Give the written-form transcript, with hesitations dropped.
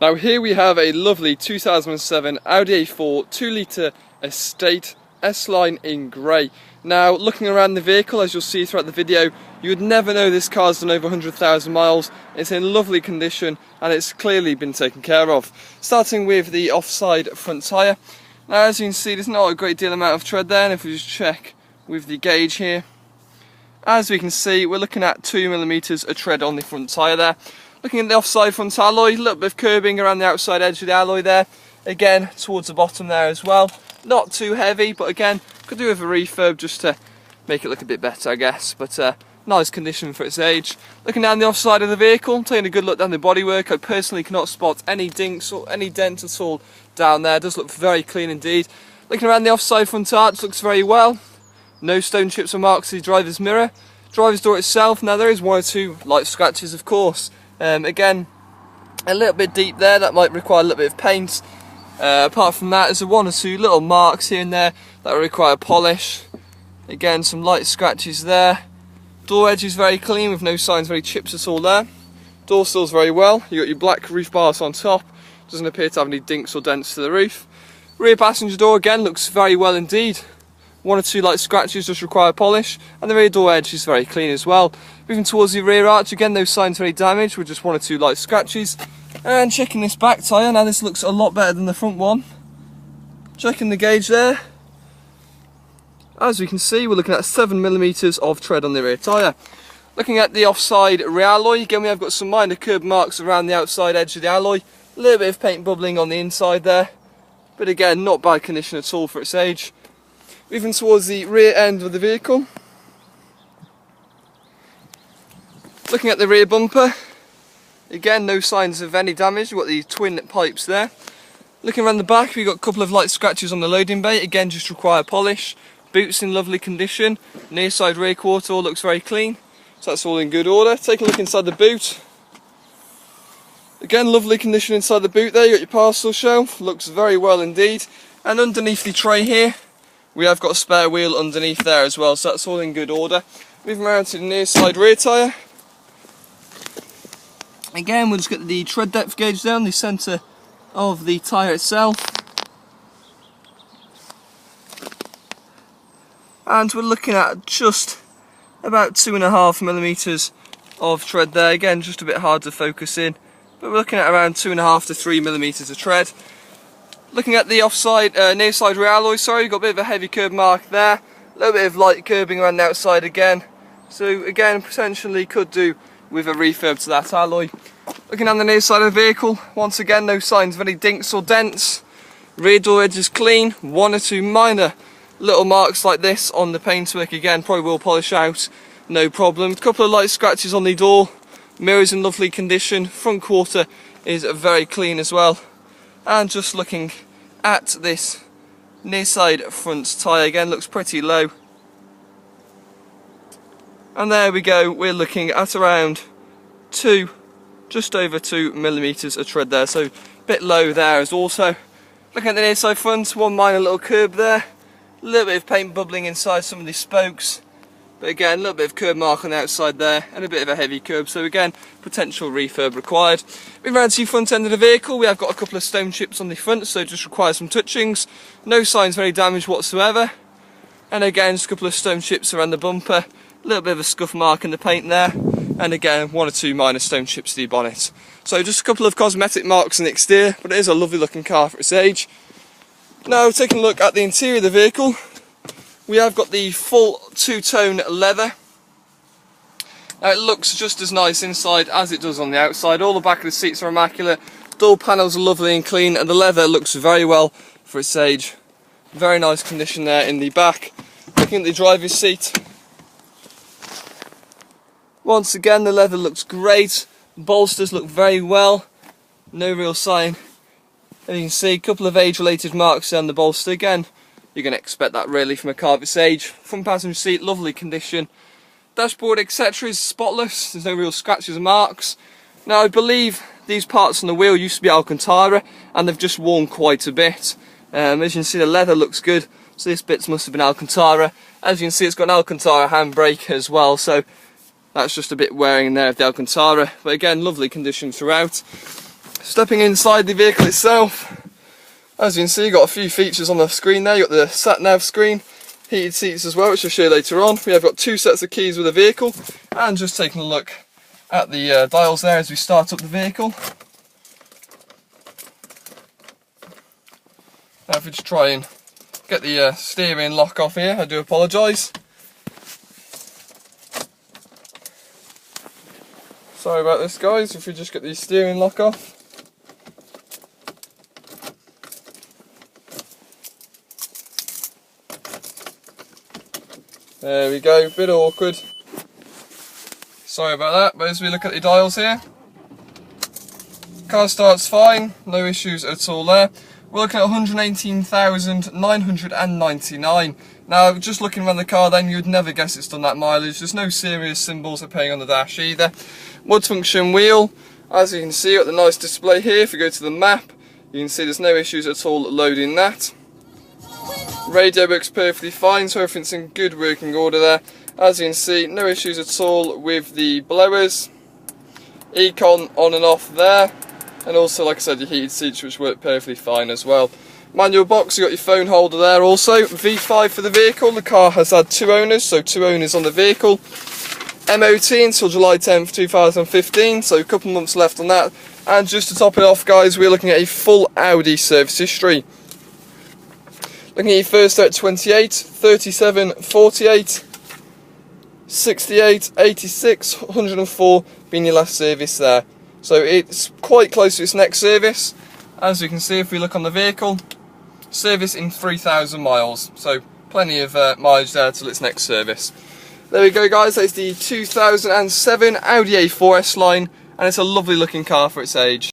Now here we have a lovely 2007 Audi A4 2-litre estate S-Line in grey. Now looking around the vehicle, as you'll see throughout the video, you would never know this car's done over 100,000 miles. It's in lovely condition and it's clearly been taken care of. Starting with the offside front tyre. Now as you can see, there's not a great deal amount of tread there, and if we just check with the gauge here, as we can see, we're looking at 2mm of tread on the front tyre there. Looking at the offside front alloy, a little bit of curbing around the outside edge of the alloy there. Again, towards the bottom there as well. Not too heavy, but again, could do with a refurb just to make it look a bit better, I guess. But nice condition for its age. Looking down the offside of the vehicle, taking a good look down the bodywork. I personally cannot spot any dinks or any dents at all down there. It does look very clean indeed. Looking around the offside front arch, looks very well. No stone chips or marks to the driver's mirror. Driver's door itself, now there is one or two light scratches, of course. Again, a little bit deep there, that might require a little bit of paint. Apart from that, there's one or two little marks here and there that will require polish. Again, some light scratches there. Door edge is very clean with no signs of any chips at all there. Door stills very well. You've got your black roof bars on top. Doesn't appear to have any dinks or dents to the roof. Rear passenger door again looks very well indeed. One or two light scratches just require polish, and the rear door edge is very clean as well. Moving towards the rear arch, again no signs of any damage with just one or two light scratches. And checking this back tyre, now this looks a lot better than the front one. Checking the gauge there. As we can see, we're looking at 7mm of tread on the rear tyre. Looking at the offside rear alloy, again we have got some minor curb marks around the outside edge of the alloy. A little bit of paint bubbling on the inside there. But again, not bad condition at all for its age. Moving towards the rear end of the vehicle. Looking at the rear bumper. Again, no signs of any damage. We've got the twin pipes there. Looking around the back, we've got a couple of light scratches on the loading bay. Again, just require polish. Boots in lovely condition. Near side rear quarter all looks very clean. So that's all in good order. Take a look inside the boot. Again, lovely condition inside the boot there. You've got your parcel shelf. Looks very well indeed. And underneath the tray here, we have got a spare wheel underneath there as well. So that's all in good order. Moving around to the near side rear tyre. Again, we'll just get the tread depth gauge down the centre of the tyre itself. And we're looking at just about 2.5mm of tread there. Again, just a bit hard to focus in, but we're looking at around 2.5 to 3mm of tread. Looking at the offside, near side rear alloy, sorry, we've got a bit of a heavy curb mark there. A little bit of light curbing around the outside again. So again, potentially could do with a refurb to that alloy. Looking down the near side of the vehicle, once again no signs of any dinks or dents. Rear door edge is clean, one or two minor little marks like this on the paintwork, again probably will polish out, no problem. A couple of light scratches on the door, mirrors in lovely condition, front quarter is very clean as well. And just looking at this near side front tyre, again looks pretty low. And there we go, we're looking at around just over 2mm of tread there, so a bit low there as also. Looking at the near side front, one minor little curb there, a little bit of paint bubbling inside some of the spokes, but again a little bit of curb mark on the outside there and a bit of a heavy curb, so again potential refurb required. Moving around to the front end of the vehicle, we have got a couple of stone chips on the front, so just require some touchings. No signs of any damage whatsoever, and again just a couple of stone chips around the bumper, a little bit of a scuff mark in the paint there, and again one or two minor stone chips to the bonnet. So just a couple of cosmetic marks in the exterior, but it is a lovely looking car for its age. Now taking a look at the interior of the vehicle, we have got the full two-tone leather. Now it looks just as nice inside as it does on the outside. All the back of the seats are immaculate, door panels are lovely and clean, and the leather looks very well for its age. Very nice condition there in the back. Looking at the driver's seat, once again the leather looks great, bolsters look very well, no real sign. And you can see a couple of age-related marks on the bolster. Again, you're going to expect that really from a car of its age. Front passenger seat, lovely condition. Dashboard, etc. is spotless, there's no real scratches or marks. Now I believe these parts on the wheel used to be Alcantara, and they've just worn quite a bit. As you can see, the leather looks good, so this bit must have been Alcantara. As you can see, it's got an Alcantara handbrake as well, so that's just a bit wearing in there of the Alcantara, but again lovely condition throughout. Stepping inside the vehicle itself, as you can see, you've got a few features on the screen there. You've got the sat-nav screen, heated seats as well, which I'll show you later on. We have got 2 sets of keys with the vehicle, and just taking a look at the dials there as we start up the vehicle. Now if we just try and get the steering lock off here, I do apologise. Sorry about this, guys, if we just get the steering lock off. There we go, bit awkward. Sorry about that, but as we look at the dials here, car starts fine, no issues at all there. We're looking at 118,999. Now, just looking around the car then, you'd never guess it's done that mileage. There's no serious symbols appearing on the dash either. Multifunction wheel, as you can see at the nice display here, if you go to the map, you can see there's no issues at all loading that. Radio works perfectly fine, so everything's in good working order there. As you can see, no issues at all with the blowers. Econ on and off there. And also, like I said, your heated seats, which work perfectly fine as well. Manual box, you got your phone holder there also. V5 for the vehicle. The car has had 2 owners, so 2 owners on the vehicle. MOT until July 10th, 2015, so a couple months left on that. And just to top it off, guys, we're looking at a full Audi service history. Looking at your first at 28, 37, 48, 68, 86, 104 being your last service there. So it's quite close to its next service. As you can see, if we look on the vehicle, service in 3,000 miles. So plenty of mileage there till its next service. There we go, guys, that's the 2007 Audi A4 S-Line, and it's a lovely looking car for its age.